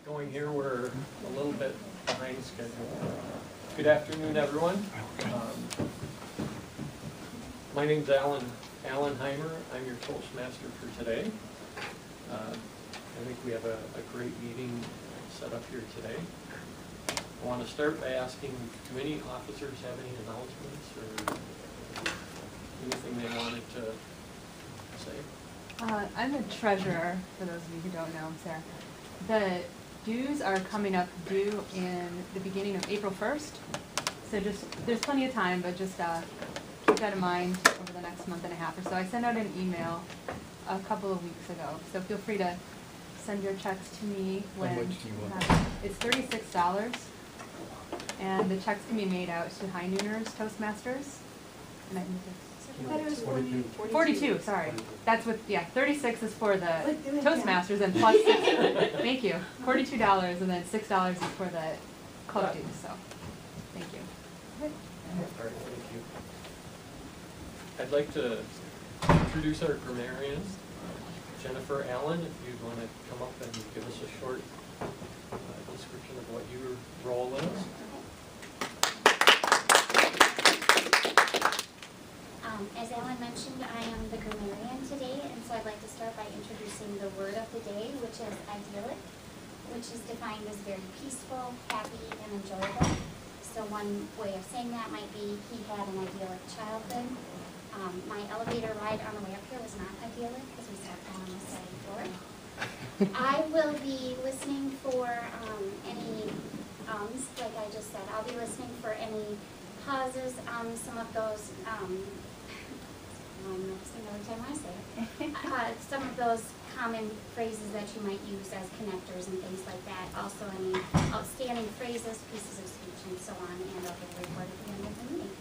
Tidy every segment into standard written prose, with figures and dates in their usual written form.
going here. We're a little bit behind schedule. Good afternoon, everyone. My name's Alan Heimer. I'm your Toastmaster for today. I think we have a great meeting set up here today. I want to start by asking, do any officers have any announcements or anything they wanted to say? I'm the treasurer, for those of you who don't know, I'm Sarah. The dues are coming up due in the beginning of April 1st. So there's plenty of time, but just keep that in mind over the next month and a half or so. I sent out an email a couple of weeks ago, so feel free to send your checks to me when. How much do you want? It's $36, and the checks can be made out to High Nooners Toastmasters. And I thought it was 42, sorry. That's what, yeah, 36 is for the Toastmasters and plus 6, thank you, $42, and then $6 is for the club dues, so, thank you. All right, thank you. I'd like to introduce our grammarian, Jennifer Allen, if you'd want to come up and give us a short description of what your role is. As Alan mentioned, I am the grammarian today, and so I'd like to start by introducing the word of the day, which is idyllic, which is defined as very peaceful, happy, and enjoyable. So one way of saying that might be he had an idyllic childhood. My elevator ride on the way up here was not idyllic because we sat down on the second floor. I will be listening for any like I just said. I'll be listening for any pauses on some of those. I'm noticing every time I say it. Some of those common phrases that you might use as connectors and things like that. Also any outstanding phrases, pieces of speech, and so on. And I'll get a report at the end of the meeting.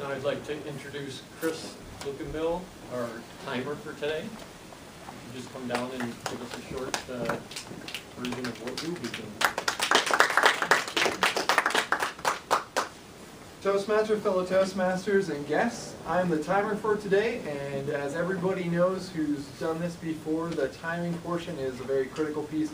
Now I'd like to introduce Chris Lukenbill, our timer for today. You just come down and give us a short version of what you'll be doing. Toastmaster, fellow Toastmasters, and guests, I'm the timer for today, and as everybody knows who's done this before, the timing portion is a very critical piece.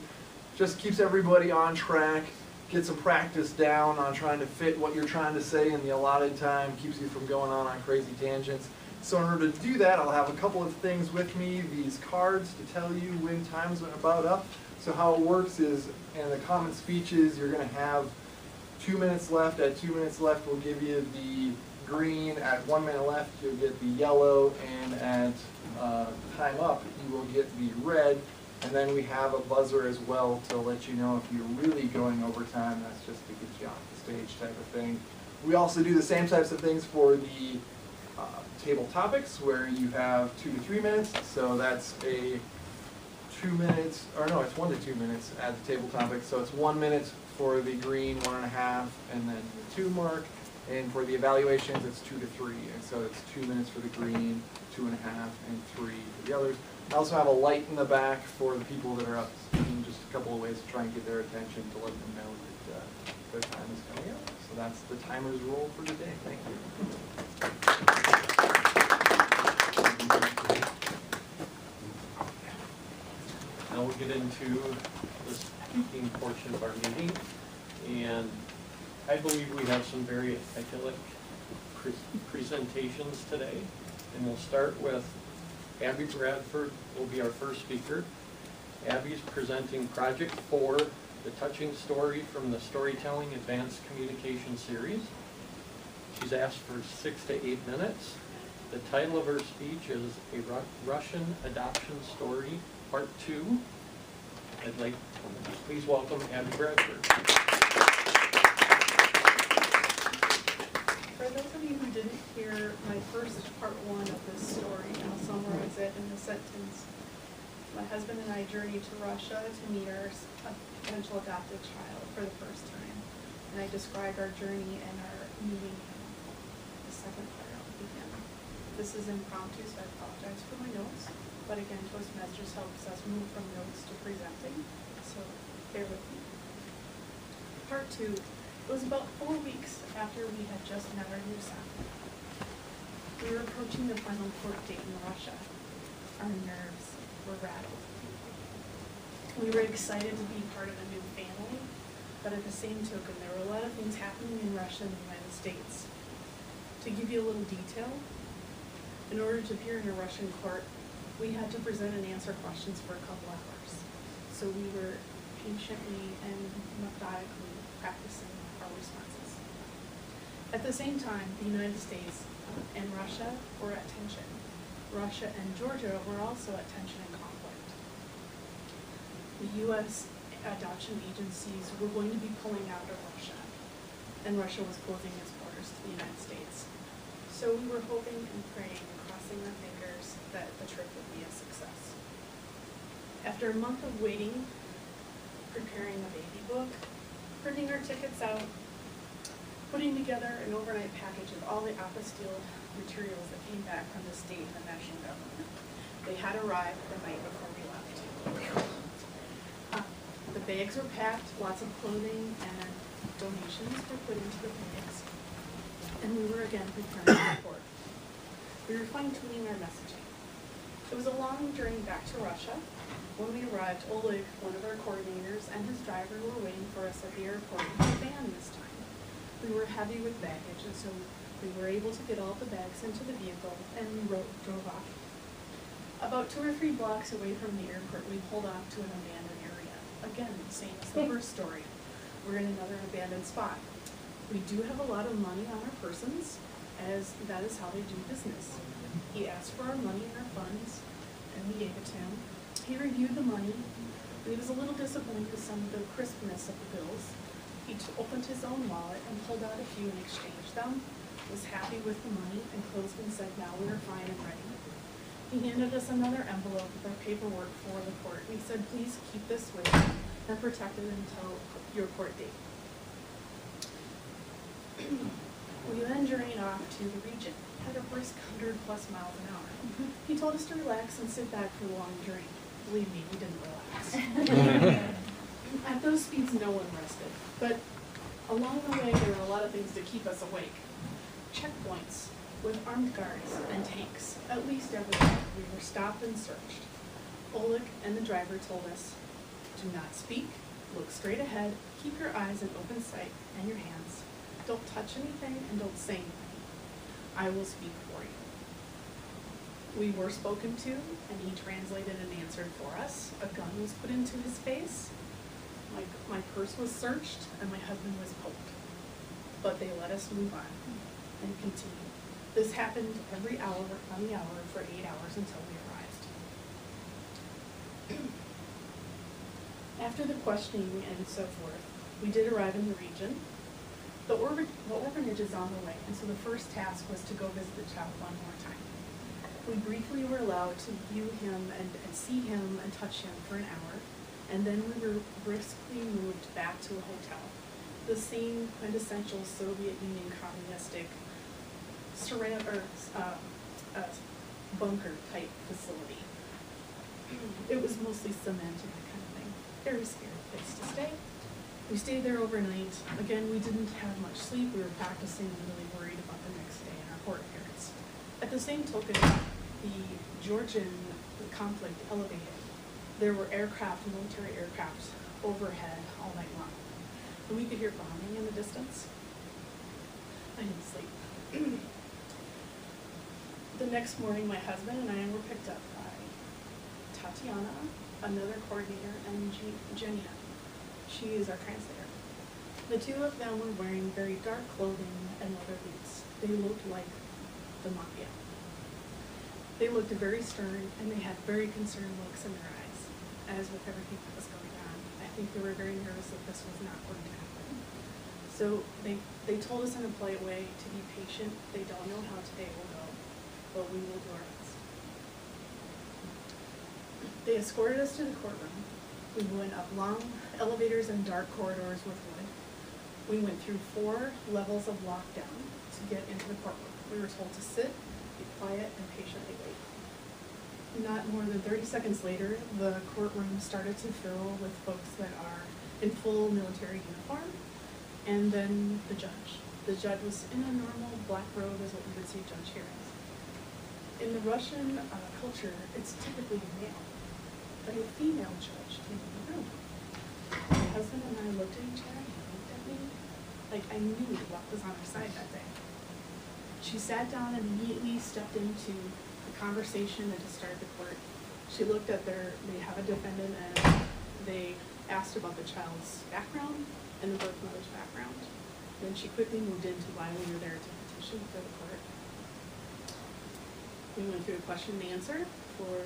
Just keeps everybody on track, gets some practice down on trying to fit what you're trying to say in the allotted time, keeps you from going on crazy tangents. So in order to do that, I'll have a couple of things with me, these cards to tell you when time's about up. So how it works is, in the common speeches, you're going to have 2 minutes left. At 2 minutes left, we'll give you the green. At 1 minute left, you'll get the yellow. And at time up, you will get the red. And then we have a buzzer as well to let you know if you're really going over time. That's just to get you off the stage type of thing. We also do the same types of things for the table topics, where you have 2 to 3 minutes. So that's a 2 minutes, or no, it's 1 to 2 minutes at the table topic. So it's 1 minute for the green, 1.5, and then the 2 mark. And for the evaluations, it's 2 to 3. And so it's 2 minutes for the green, 2.5, and 3 for the others. I also have a light in the back for the people that are up speaking, just a couple of ways to try and get their attention to let them know that their time is coming up. So that's the timer's role for today. Thank you. Now we'll get into the speaking portion of our meeting, and I believe we have some very idyllic presentations today, and we'll start with Abby Bradford will be our first speaker. Abby's presenting Project 4, the touching story from the Storytelling Advanced Communication series. She's asked for 6 to 8 minutes. The title of her speech is A Russian Adoption Story, Part 2. I'd like to please welcome Abby Bradford. For those of you who didn't hear my first part 1 of this story, I'll summarize it in a sentence. My husband and I journeyed to Russia to meet our potential adopted child for the first time. And I described our journey and our meeting him. The second part I'll begin. This is impromptu, so I apologize for my notes. But again, Toastmasters helps us move from notes to presenting, so bear with me. Part 2. It was about 4 weeks after we had just met our new son. We were approaching the final court date in Russia. our nerves were rattled. We were excited to be part of a new family, but at the same token, there were a lot of things happening in Russia and the United States. To give you a little detail, in order to appear in a Russian court, we had to present and answer questions for a couple hours. So we were patiently and methodically practicing our responses. At the same time, the United States and Russia were at tension. Russia and Georgia were also at tension and conflict. The U.S. adoption agencies were going to be pulling out of Russia, and Russia was closing its borders to the United States. So we were hoping and praying and crossing our fingers that the trip would be a success. After a month of waiting, preparing a baby book, printing our tickets out, putting together an overnight package of all the apostille materials that came back from the state and the national government, they had arrived the night before we left. The bags were packed, lots of clothing and donations were put into the bags, and we were again preparing to report. We were fine-tuning our messaging. It was a long journey back to Russia. When we arrived, Oleg, one of our coordinators, and his driver were waiting for us at the airport in a van this time. We were heavy with baggage, and so we were able to get all the bags into the vehicle, and we drove off. About 2 or 3 blocks away from the airport, we pulled off to an abandoned area. Again, same as the first story. We're in another abandoned spot. We do have a lot of money on our persons, as that is how they do business. He asked for our money and our funds, and we gave it to him. He reviewed the money, and he was a little disappointed with some of the crispness of the bills. He opened his own wallet and pulled out a few and exchanged them, was happy with the money, and closed and said, now we are fine and ready. He handed us another envelope with our paperwork for the court. He said, please keep this with you and protect it until your court date. We then journeyed off to the region, had a brisk 100+ miles an hour. He told us to relax and sit back for the long journey. Believe me, we didn't relax. At those speeds, no one rested. But along the way, there were a lot of things to keep us awake. Checkpoints with armed guards and tanks. At least every day, we were stopped and searched. Oleg and the driver told us, do not speak, look straight ahead, keep your eyes in open sight and your hands. Don't touch anything and don't say anything. I will speak for you. We were spoken to, and he translated and answered for us. A gun was put into his face. My purse was searched, and my husband was poked. But they let us move on and continue. This happened every hour on the hour for 8 hours until we arrived. After the questioning and so forth, we did arrive in the region. The orphanage is on the way, and so the first task was to go visit the child one more time. We briefly were allowed to view him and see him and touch him for an hour, and then we were briskly moved back to a hotel. The same quintessential Soviet Union communistic bunker type facility. It was mostly cement and that kind of thing. Very scary place to stay. We stayed there overnight. Again, we didn't have much sleep. We were practicing and really worried about the next day and our court appearance. At the same token, the Georgian conflict elevated. There were aircraft, military aircraft, overhead all night long. And we could hear bombing in the distance. I didn't sleep. The next morning, my husband and I were picked up by Tatiana, another coordinator, and Genia. She is our translator. The two of them were wearing very dark clothing and leather boots. They looked like the mafia. They looked very stern, and they had very concerned looks in their eyes, as with everything that was going on. I think they were very nervous that this was not going to happen. So they told us in a polite way to be patient. They don't know how today will go, but we will do our best. They escorted us to the courtroom. We went up long elevators and dark corridors with wood. We went through 4 levels of lockdown to get into the courtroom. We were told to sit, be quiet, and patiently wait. Not more than 30 seconds later, the courtroom started to fill with folks that are in full military uniform, and then the judge. The judge was in a normal black robe as what you would see a judge here in. in the Russian culture, it's typically a male, but a female judge came in the room. My husband and I looked at each other, and he looked at me, like I knew what was on her side that day. She sat down and immediately stepped into the conversation and to start the court. She looked at they have a defendant, and they asked about the child's background and the birth mother's background. Then she quickly moved into why we were there to petition for the court. We went through a question and answer for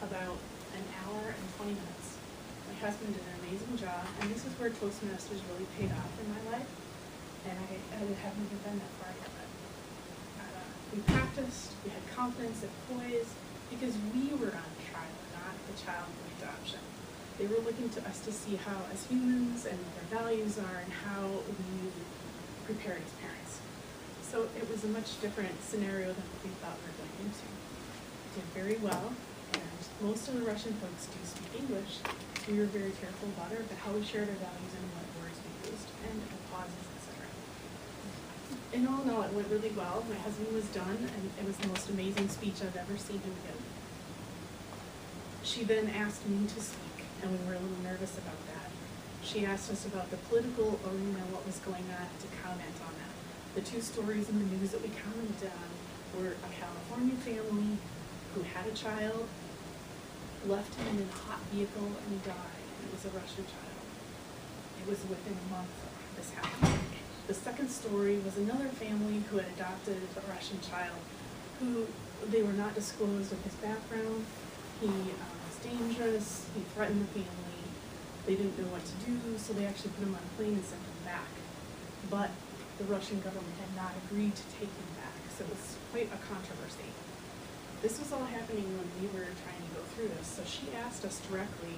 about an hour and 20 minutes. My husband did an amazing job, and this is where Toastmasters really paid off in my life, and I haven't even been that far yet. We practiced, we had confidence and poise, because we were on trial, not the child in adoption. They were looking to us to see how, as humans, and what their values are, and how we prepared as parents. So it was a much different scenario than what we thought we were going into. We did very well, and most of the Russian folks do speak English. We were very careful about how we shared our values and what words we used, and the pauses, etc. In all, it went really well. My husband was done, and it was the most amazing speech I've ever seen him give. She then asked me to speak, and we were a little nervous about that. She asked us about the political arena, what was going on, to comment on that. The two stories in the news that we commented on were a California family who had a child, left him in a hot vehicle, and he died. And it was a Russian child. It was within a month of this happening. The second story was another family who had adopted a Russian child, who they were not disclosed of his background. He was dangerous. He threatened the family. They didn't know what to do, so they actually put him on a plane and sent him back. But the Russian government had not agreed to take him back, so it was quite a controversy. This was all happening when we were trying to go through this, so she asked us directly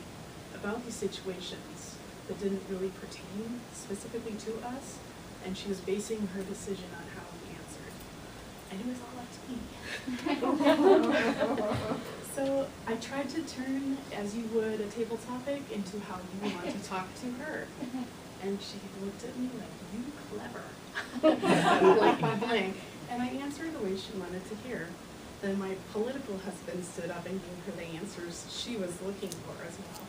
about these situations that didn't really pertain specifically to us, and she was basing her decision on how we answered. And it was all up to me. So I tried to turn, as you would, a table topic into how you want to talk to her. And she looked at me like, you clever. Blank, blank. And I answered the way she wanted to hear. Then my political husband stood up and gave her the answers she was looking for as well.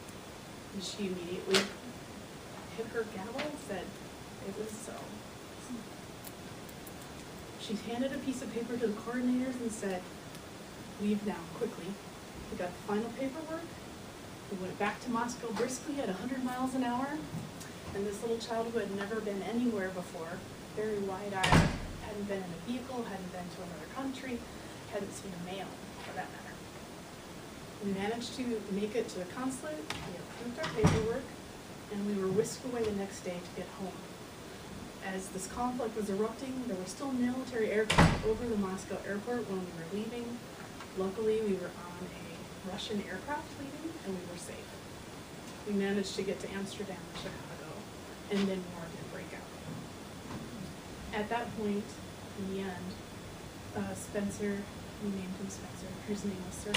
And she immediately hit her gavel and said, it was so. She handed a piece of paper to the coordinators and said, leave now, quickly. We got the final paperwork. We went back to Moscow briskly at 100 miles an hour. And this little child who had never been anywhere before, very wide-eyed, hadn't been in a vehicle, hadn't been to another country, hadn't seen a male, for that matter. We managed to make it to the consulate, we approved our paperwork, and we were whisked away the next day to get home. As this conflict was erupting, there were still military aircraft over the Moscow airport when we were leaving. Luckily, we were on a Russian aircraft leaving, and we were safe. We managed to get to Amsterdam and Chicago, and then war did break out. At that point, in the end, Spencer, we named him Spencer, his name was Sir.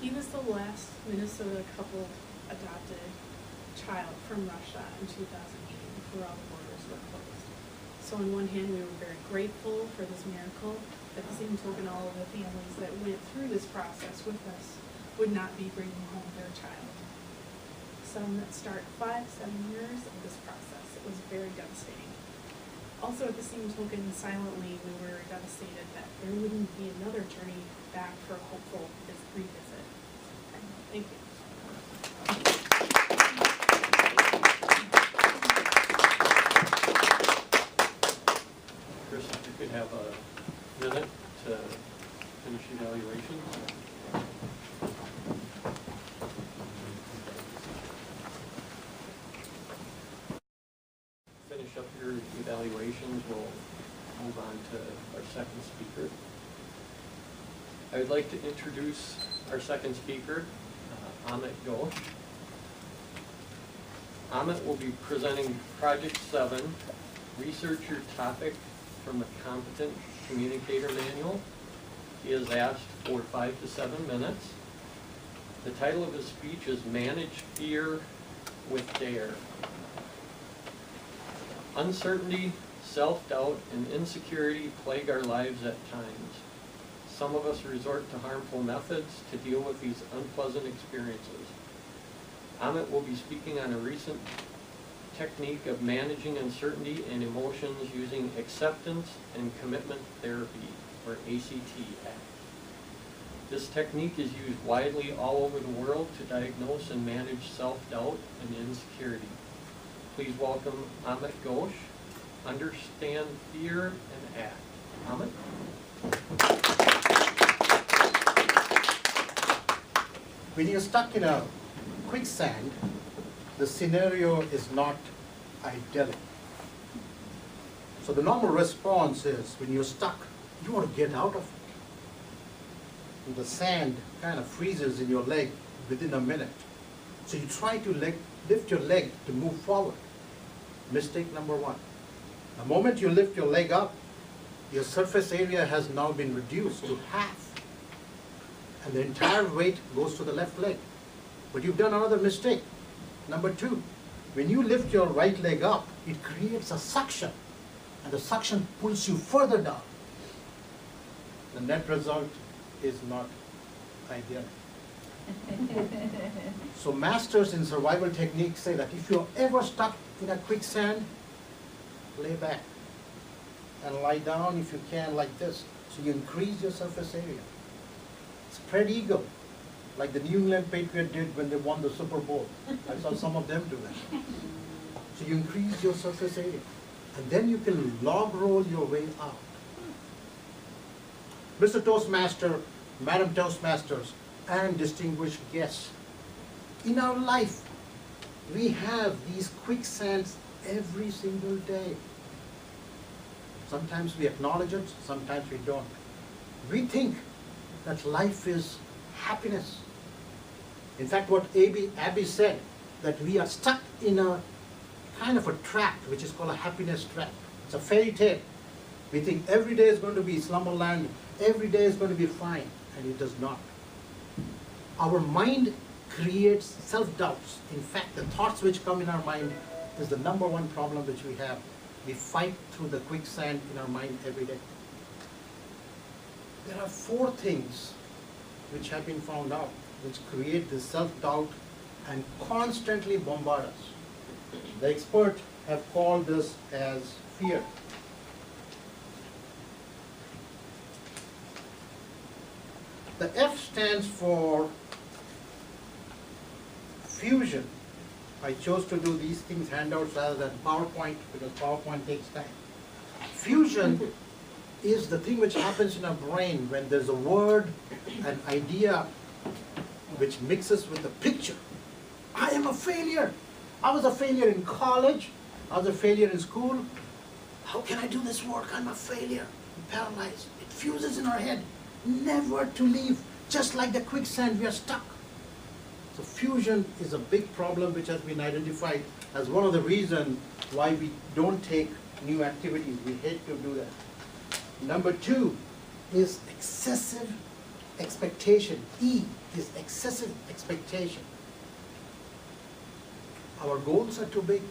He was the last Minnesota couple adopted child from Russia in 2008 before all the borders were closed. So on one hand, we were very grateful for this miracle. At the same token, all of the families that went through this process with us would not be bringing home their child. Some that start 5-7 years of this process. It was very devastating. Also, at the same token, silently, we were devastated that there wouldn't be another journey back for a hopeful revisit. Thank you. Chris, if you could have a minute to finish evaluation. Finish up your evaluations, we'll move on to our second speaker. I would like to introduce our second speaker, Amit Ghosh. Amit will be presenting Project 7, Research Your Topic from the Competent Communicator Manual. He is asked for 5 to 7 minutes. The title of his speech is Manage Fear with Dare. Uncertainty, self-doubt, and insecurity plague our lives at times. some of us resort to harmful methods to deal with these unpleasant experiences. Amit will be speaking on a recent technique of managing uncertainty and emotions using acceptance and commitment therapy, or ACT. This technique is used widely all over the world to diagnose and manage self-doubt and insecurity. Please welcome Amit Ghosh. Understand fear and act. Amit? When you're stuck in a quicksand, the scenario is not idyllic. So the normal response is, when you're stuck, you want to get out of it. And the sand kind of freezes in your leg within a minute. So you try to lift your leg to move forward. Mistake number one. The moment you lift your leg up, your surface area has now been reduced to half. And the entire weight goes to the left leg. But you've done another mistake. Number two, when you lift your right leg up, it creates a suction. And the suction pulls you further down. The net result is not ideal. So masters in survival techniques say that if you're ever stuck in a quicksand, lay back and lie down if you can like this. So you increase your surface area. Spread eagle, like the New England Patriots did when they won the Super Bowl. I saw some of them do that. So you increase your surface area. And then you can log roll your way out. Mr. Toastmaster, Madam Toastmasters, and distinguished guests, in our life, we have these quicksands every single day. Sometimes we acknowledge it, sometimes we don't. We think that life is happiness. In fact, what Abby said, that we are stuck in a kind of a trap, which is called a happiness trap. It's a fairy tale. We think every day is going to be slumberland, every day is going to be fine, and it does not. Our mind creates self-doubts. In fact, the thoughts which come in our mind is the number one problem which we have. We fight through the quicksand in our mind every day. There are 4 things which have been found out, which create this self-doubt and constantly bombard us. The experts have called this as fear. The F stands for fusion. I chose to do these things handouts rather than PowerPoint because PowerPoint takes time. Fusion is the thing which happens in our brain when there's a word, an idea, which mixes with a picture. I am a failure. I was a failure in college. I was a failure in school. How can I do this work? I'm a failure. I'm paralyzed. It fuses in our head. Never to leave. Just like the quicksand, we are stuck. So fusion is a big problem which has been identified as one of the reasons why we don't take new activities. We hate to do that. Number 2 is excessive expectation. E is excessive expectation. Our goals are too big.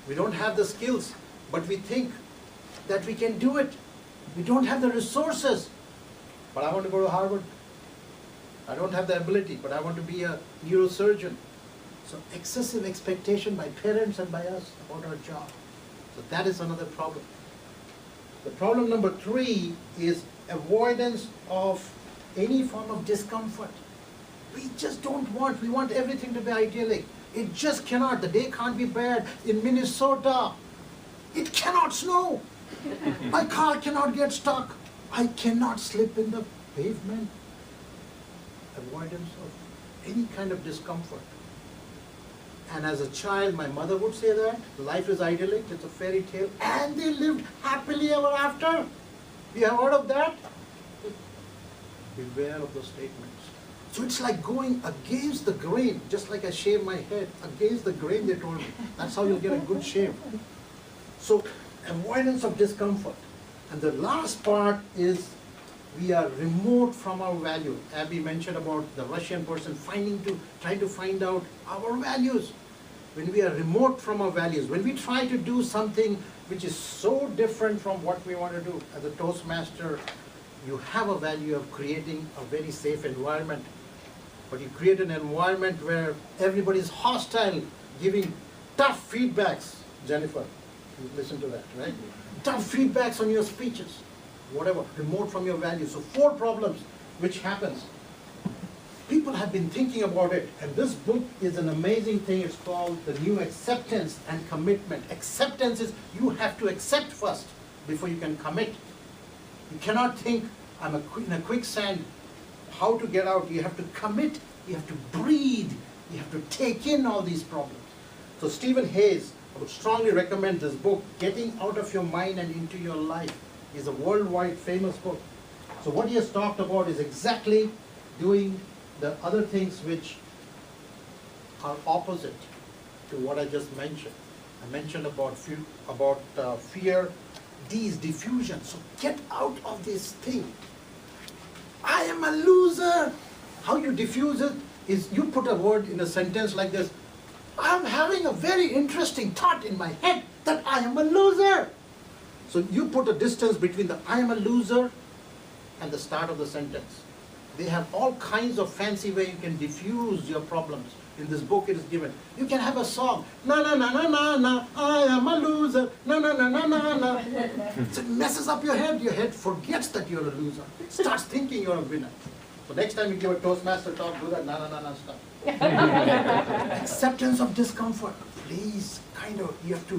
We don't have the skills, but we think that we can do it. We don't have the resources, but I want to go to Harvard. I don't have the ability, but I want to be a neurosurgeon. So excessive expectation by parents and by us about our job. So that is another problem. The problem number 3 is avoidance of any form of discomfort. We just don't want, we want everything to be idyllic. It just cannot, the day can't be bad. In Minnesota, it cannot snow. My car cannot get stuck. I cannot slip in the pavement. Avoidance of any kind of discomfort. And as a child, my mother would say that life is idyllic, it's a fairy tale, and they lived happily ever after. We have heard of that? Beware of those statements. So it's like going against the grain, just like I shave my head, against the grain they told me. That's how you'll get a good shave. So avoidance of discomfort. And the last part is we are remote from our value. Abby mentioned about the Russian person trying to find out our values. When we are remote from our values, when we try to do something which is so different from what we want to do. As a Toastmaster, you have a value of creating a very safe environment, but you create an environment where everybody is hostile, giving tough feedbacks. Jennifer, you listen to that, right? Tough feedbacks on your speeches, whatever, remote from your values. So 4 problems which happens. People have been thinking about it, and this book is an amazing thing. It's called The New Acceptance and Commitment. Acceptance is you have to accept first before you can commit. You cannot think, I'm in a quicksand, how to get out. You have to commit, you have to breathe, you have to take in all these problems. So Stephen Hayes, I would strongly recommend this book, Getting Out of Your Mind and Into Your Life. Is a worldwide famous book. So what he has talked about is exactly doing the other things which are opposite to what I just mentioned. I mentioned about fear. D is diffusion. So get out of this thing. I am a loser. How you diffuse it is you put a word in a sentence like this. I'm having a very interesting thought in my head that I am a loser. So you put a distance between the I am a loser and the start of the sentence. They have all kinds of fancy way you can diffuse your problems. In this book it is given. You can have a song. Na na na na na na, I am a loser. Na na na na na na. So it messes up your head. Your head forgets that you're a loser. It starts thinking you're a winner. So next time you give a Toastmaster talk, do that na na na na stuff. Acceptance of discomfort. Please, you have to,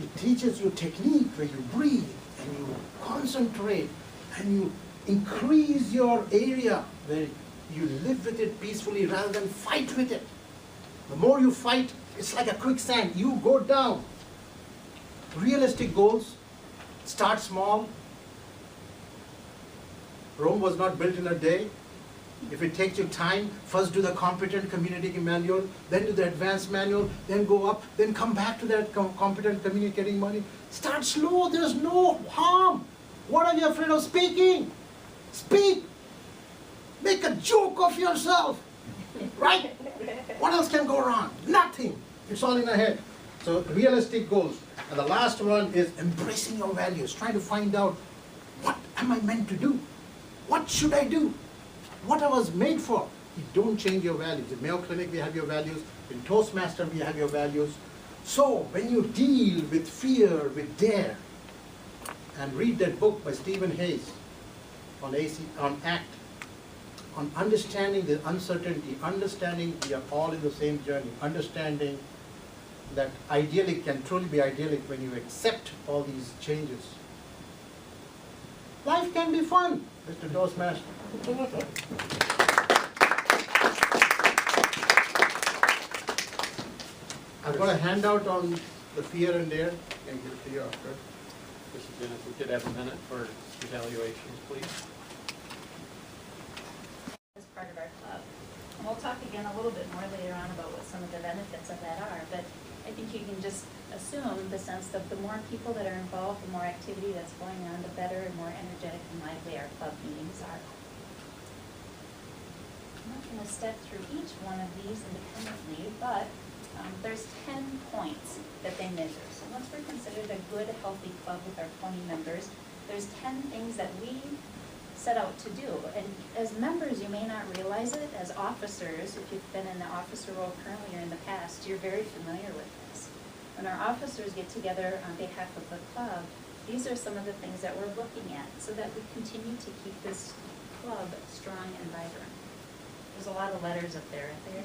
it teaches you technique where you breathe and you concentrate and you increase your area where you live with it peacefully rather than fight with it. The more you fight, it's like a quicksand. You go down. Realistic goals. Start small. Rome was not built in a day. If it takes you time, first do the competent communicating manual, then do the advanced manual, then go up, then come back to that competent communicating manual. Start slow. There's no harm. What are you afraid of speaking? Speak. Make a joke of yourself. Right? What else can go wrong? Nothing. It's all in the head. So realistic goals. And the last one is embracing your values. Trying to find out, what am I meant to do? What should I do? What I was made for. You don't change your values. In Mayo Clinic, we have your values. In Toastmaster, we have your values. So when you deal with fear, with dare, and read that book by Stephen Hayes on ACT, on understanding the uncertainty, understanding we are all in the same journey, understanding that idyllic can truly be idyllic when you accept all these changes. Life can be fun, Mr. Toastmaster. I've got a handout on the fear and dare. I can give it to you after. This is Jen, if we could have a minute for evaluations, please. As part of our club. And we'll talk again a little bit more later on about what some of the benefits of that are, but I think you can just assume the sense that the more people that are involved, the more activity that's going on, the better and more energetic and lively our club meetings are. I'm not going to step through each one of these independently, but there's 10 points that they measure. So once we're considered a good, healthy club with our 20 members, there's 10 things that we set out to do. And as members, you may not realize it. As officers, if you've been in the officer role currently or in the past, you're very familiar with this. When our officers get together on behalf of the club, these are some of the things that we're looking at so that we continue to keep this club strong and vibrant. There's a lot of letters up there, aren't there?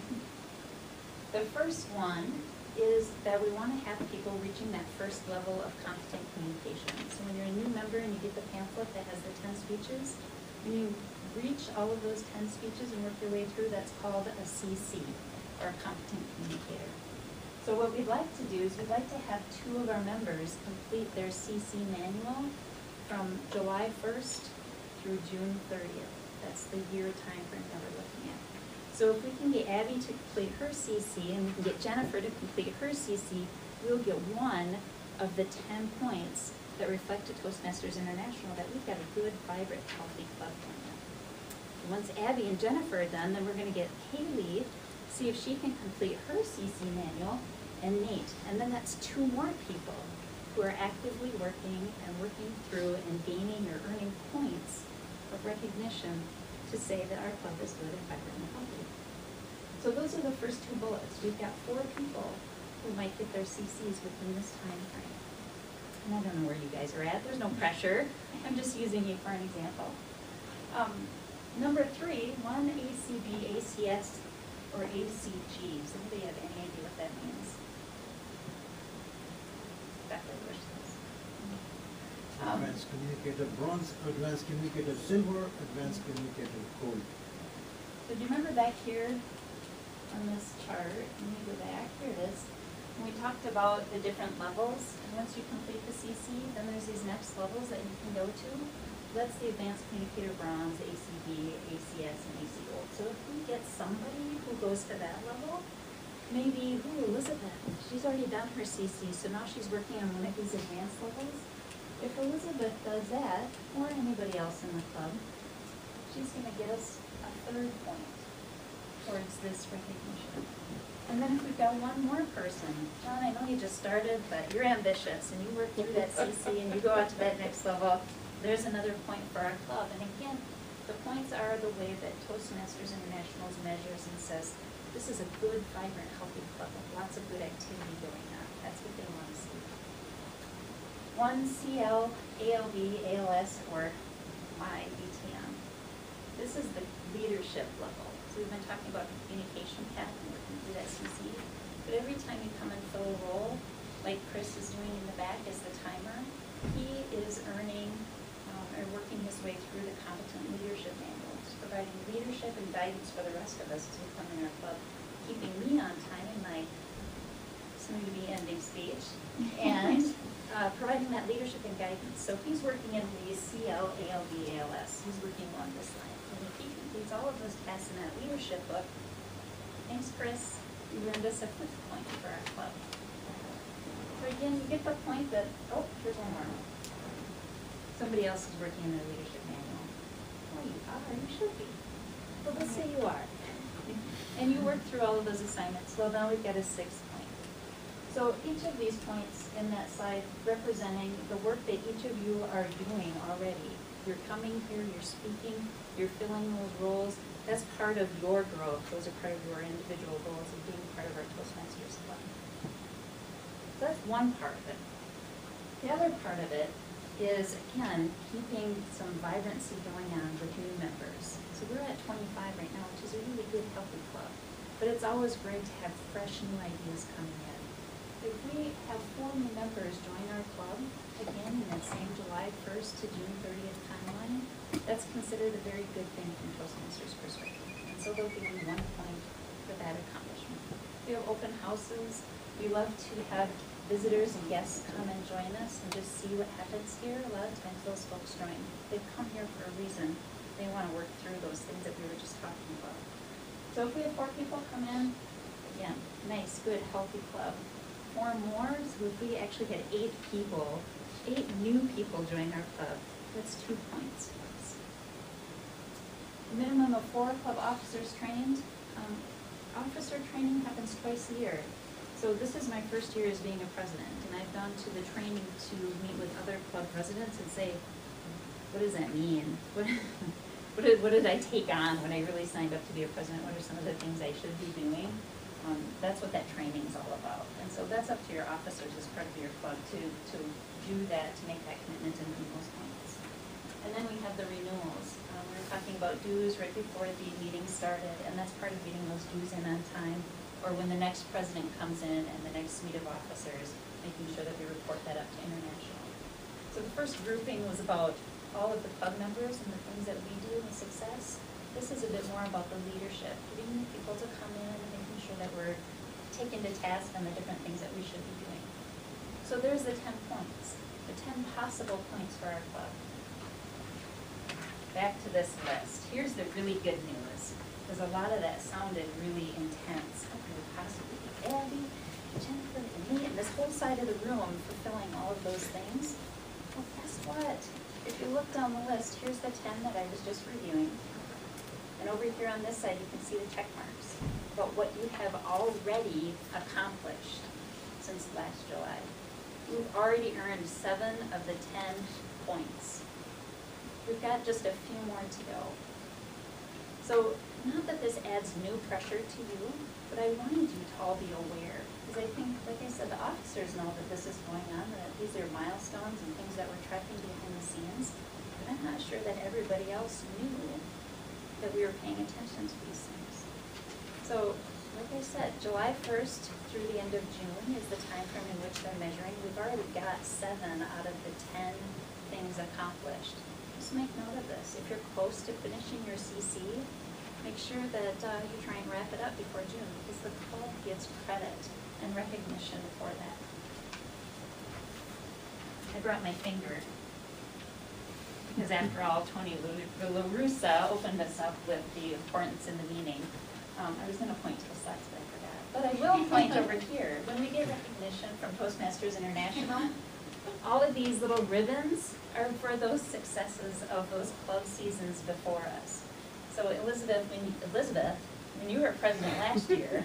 The first one is that we want to have people reaching that first level of competent communication. So when you're a new member and you get the pamphlet that has the 10 speeches, when you reach all of those 10 speeches and work your way through, that's called a CC, or a competent communicator. So what we'd like to do is we'd like to have 2 of our members complete their CC manual from July 1st through June 30th. That's the year time frame that we're looking at. So if we can get Abby to complete her CC and we can get Jennifer to complete her CC, we'll get 1 of the 10 points that reflect to Toastmasters International that we've got a good, vibrant, healthy club going on. Once Abby and Jennifer are done, then we're going to get Haley, see if she can complete her CC manual, and Nate. And then that's 2 more people who are actively working and working through and gaining or earning points of recognition to say that our club is good and vibrant and healthy. So those are the first two bullets. We've got 4 people who might get their CCs within this time frame. And I don't know where you guys are at. There's no pressure. I'm just using you for an example. Number 3, 1 ACB, ACS, or ACG. Does anybody have any idea what that means? Exactly what it is. Advanced communicator bronze, advanced communicator silver, advanced communicator gold. So do you remember back here on this chart, let me go back, here it is. When we talked about the different levels, and once you complete the CC, then there's these next levels that you can go to. That's the advanced communicator bronze, ACB, ACS, and AC gold. So if we get somebody who goes to that level, maybe, Elizabeth, she's already done her CC, so now she's working on one of these advanced levels. If Elizabeth does that, or anybody else in the club, she's gonna get us a 3rd point towards this recognition. And then if we've got one more person, John, I know you just started, but you're ambitious, and you work through that CC, and you go out to that next level, there's another point for our club. And again, the points are the way that Toastmasters Internationals measures and says, this is a good, vibrant, healthy club with lots of good activity going on. That's what they want to see. 1 CL, ALB, ALS, or MyBTM. This is the leadership level. So we've been talking about the communication path and working through that CC. But every time you come and fill a role, like Chris is doing in the back as the timer, he is earning or working his way through the competent leadership manuals, providing leadership and guidance for the rest of us as we come in our club, keeping me on time in my soon-to-be ending speech, and providing that leadership and guidance. So he's working in the CL, ALB, ALS. He's working along this line. And if he completes all of those tasks in that leadership book, thanks, Chris, you earned us a 5th point for our club. So again, you get the point that, oh, here's one more. Somebody else is working in their leadership manual. Oh, you are, you should be. Well, let's say you are. And you work through all of those assignments. Well, now we've got a 6th point. So each of these points in that slide representing the work that each of you are doing already. You're coming here, you're speaking, you're filling those roles. That's part of your growth. Those are part of your individual goals of being part of our Toastmasters Club. So that's one part of it. The other part of it is, again, keeping some vibrancy going on with new members. So we're at 25 right now, which is a really good, healthy club. But it's always great to have fresh new ideas coming in. If we have 4 new members join our club, again, in that same July 1st to June 30th timeline, that's considered a very good thing from Toastmasters' perspective. And so they'll give you 1 point for that accomplishment. We have open houses. We love to have visitors and guests come and join us and just see what happens here. A lot of times those folks join. They've come here for a reason. They want to work through those things that we were just talking about. So if we have 4 people come in, again, nice, good, healthy club. 4 more, so if we actually had 8 people, 8 new people join our club, that's 2 points for us. A minimum of 4 club officers trained. Officer training happens twice a year. So this is my first year as being a president, and I've gone to the training to meet with other club presidents and say, what does that mean? What did I take on when I really signed up to be a president? What are some of the things I should be doing? That's what that training is all about. And so that's up to your officers as part of your club to do that, to make that commitment and meet those points. And then we have the renewals. We were talking about dues right before the meeting started, and that's part of getting those dues in on time, or when the next president comes in and the next suite of officers, making sure that we report that up to international. So the first grouping was about all of the club members and the things that we do and success. This is a bit more about the leadership, getting the people to come in and making sure that we're taken to task on the different things that we should be doing. So there's the 10 points, the 10 possible points for our club. Back to this list. Here's the really good news, because a lot of that sounded really intense. How could it possibly be Abby, Jennifer, and me, and this whole side of the room fulfilling all of those things? Well, guess what? If you look down the list, here's the 10 that I was just reviewing. And over here on this side, you can see the check marks about what you have already accomplished since last July. You've already earned 7 of the 10 points. We've got just a few more to go. So, not that this adds new pressure to you, but I wanted you to all be aware. Because I think, like I said, the officers know that this is going on, that these are milestones and things that we're tracking behind the scenes. But I'm not sure that everybody else knew that we were paying attention to these things. So, like I said, July 1st through the end of June is the time frame in which they're measuring. We've already got 7 out of the 10 things accomplished. Just make note of this. If you're close to finishing your CC, make sure that you try and wrap it up before June, because the club gets credit and recognition for that. I brought my finger, because after all, Tony LaRussa opened us up with the importance in the meeting. I was going to point to the slides, but I forgot. But I will point over here. When we get recognition from Toastmasters International, all of these little ribbons are for those successes of those club seasons before us. So Elizabeth, when you were president last year,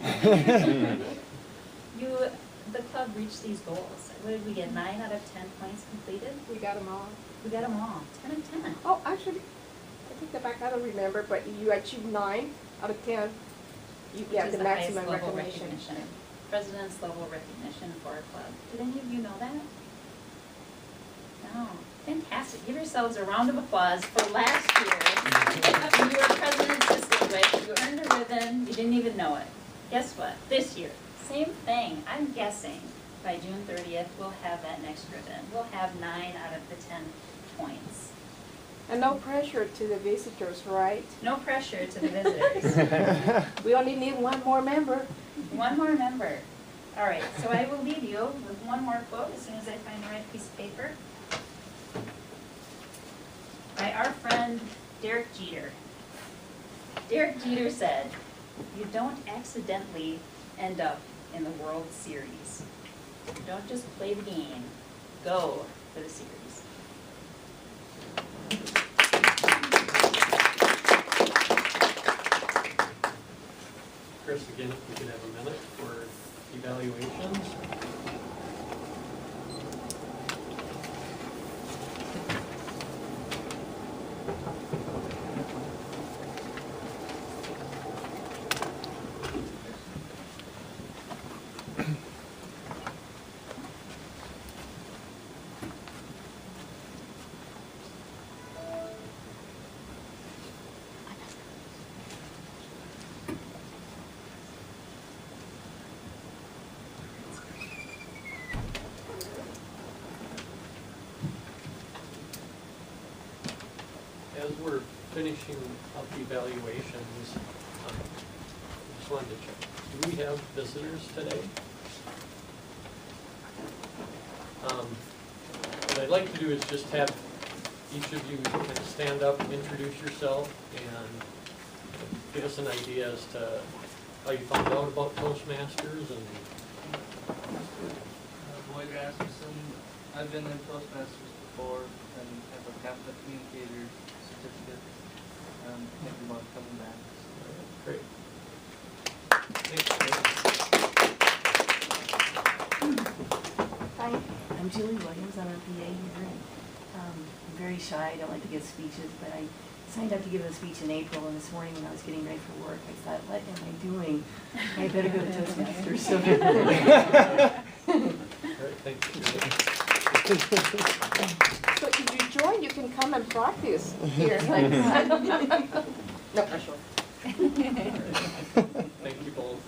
the club reached these goals. What did we get, 9 out of 10 points completed? We got them all. We got them all, 10 of 10. Oh, actually, I take that back. I don't remember, but you achieved 9 out of 10. You Which get is the the highest maximum level recognition. President's level recognition for our club. Did any of you know that? No. Fantastic. Give yourselves a round of applause for last year. When you were president's distinguished, you earned a ribbon, you didn't even know it. Guess what? This year, same thing. I'm guessing by June 30th, we'll have that next ribbon. We'll have 9 out of the 10 points. And no pressure to the visitors, right? No pressure to the visitors. We only need 1 more member. 1 more member. All right, so I will leave you with 1 more quote as soon as I find the right piece of paper. By our friend Derek Jeter. Derek Jeter said, "You don't accidentally end up in the World Series. Don't just play the game, go for the series." Chris, again, if we could have a minute for evaluations. As we're finishing up evaluations, I just wanted to check. Do we have visitors today? What I'd like to do is just have each of you kind of stand up, introduce yourself, and give us an idea as to how you found out about Toastmasters and Boyd Rasmussen. I've been in Toastmasters before and have a Catholic communicator certificate. Thinking about coming back. great. Hi. I'm Julie Williams, I'm a PA here, and I'm very shy, I don't like to give speeches, but I signed up to give a speech in April, and this morning when I was getting ready for work, I thought, what am I doing? I better go to Toastmasters. So All right, thank you. So if you join, you can come and practice here. No pressure. Thank you both.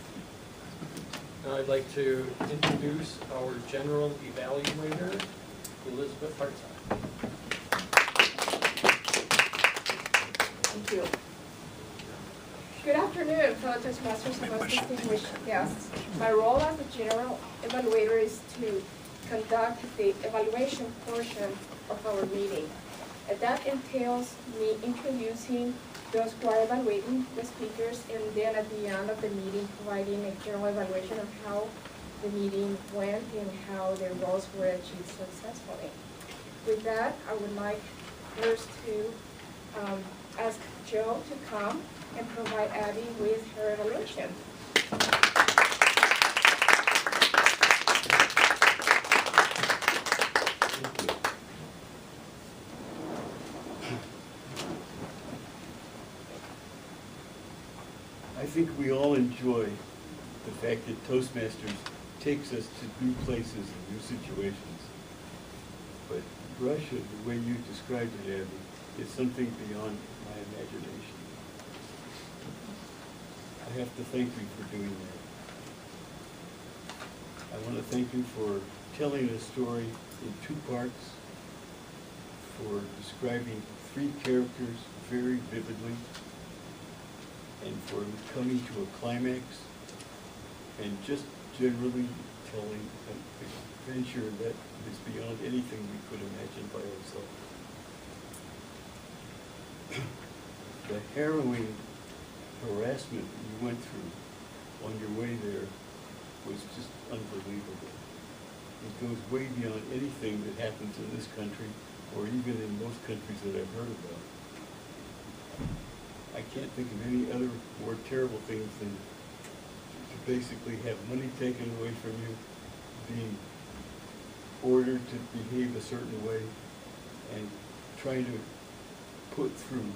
Now I'd like to introduce our general evaluator, Elizabeth Hartzog. Thank you. Good afternoon, fellow Toastmasters and most distinguished guests. My role as the general evaluator is to conduct the evaluation portion of our meeting. And that entails me introducing those who are evaluating the speakers, and then at the end of the meeting providing a general evaluation of how the meeting went and how their goals were achieved successfully. With that, I would like first to ask Joe to come and provide Abby with her evaluation. I think we all enjoy the fact that Toastmasters takes us to new places and new situations. But Russia, the way you described it, Abby, is something beyond my imagination. I have to thank you for doing that. I want to thank you for telling a story in 2 parts, for describing 3 characters very vividly, and for coming to a climax, and just generally telling an adventure that is beyond anything we could imagine by ourselves. The harrowing harassment you went through on your way there was just unbelievable. It goes way beyond anything that happens in this country, or even in most countries that I've heard about. I can't think of any other more terrible things than to basically have money taken away from you, being ordered to behave a certain way, and trying to put through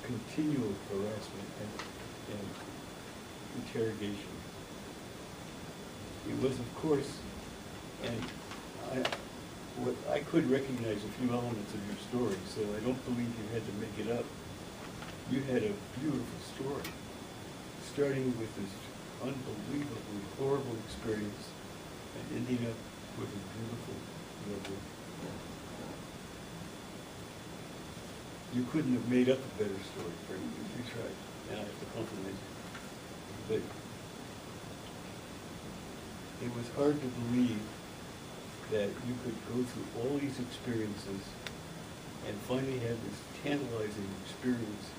continual harassment and interrogation. It was, of course, and I could recognize a few elements of your story, so I don't believe you had to make it up. You had a beautiful story, starting with this unbelievably horrible experience and ending up with a beautiful level. You couldn't have made up a better story for you if you tried, and I have to compliment you. But it was hard to believe that you could go through all these experiences and finally have this tantalizing experience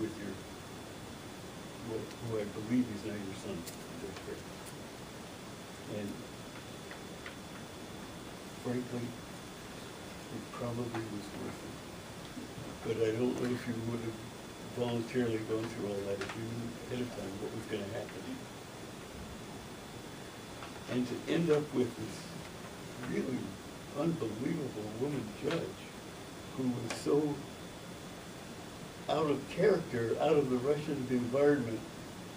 with your, who I believe is now your son, Victor. And frankly, it probably was worth it. But I don't know if you would have voluntarily gone through all that if you knew ahead of time what was going to happen. And to end up with this really unbelievable woman judge who was so out of character, out of the Russian environment,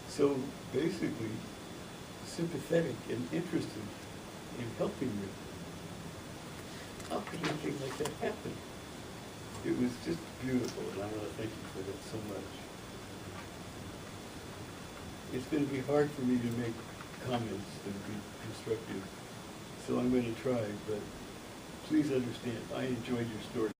so basically sympathetic and interested in helping you. How could anything like that happen? It was just beautiful, and I want to thank you for that so much. It's going to be hard for me to make comments that would be constructive, so I'm going to try, but please understand, I enjoyed your story.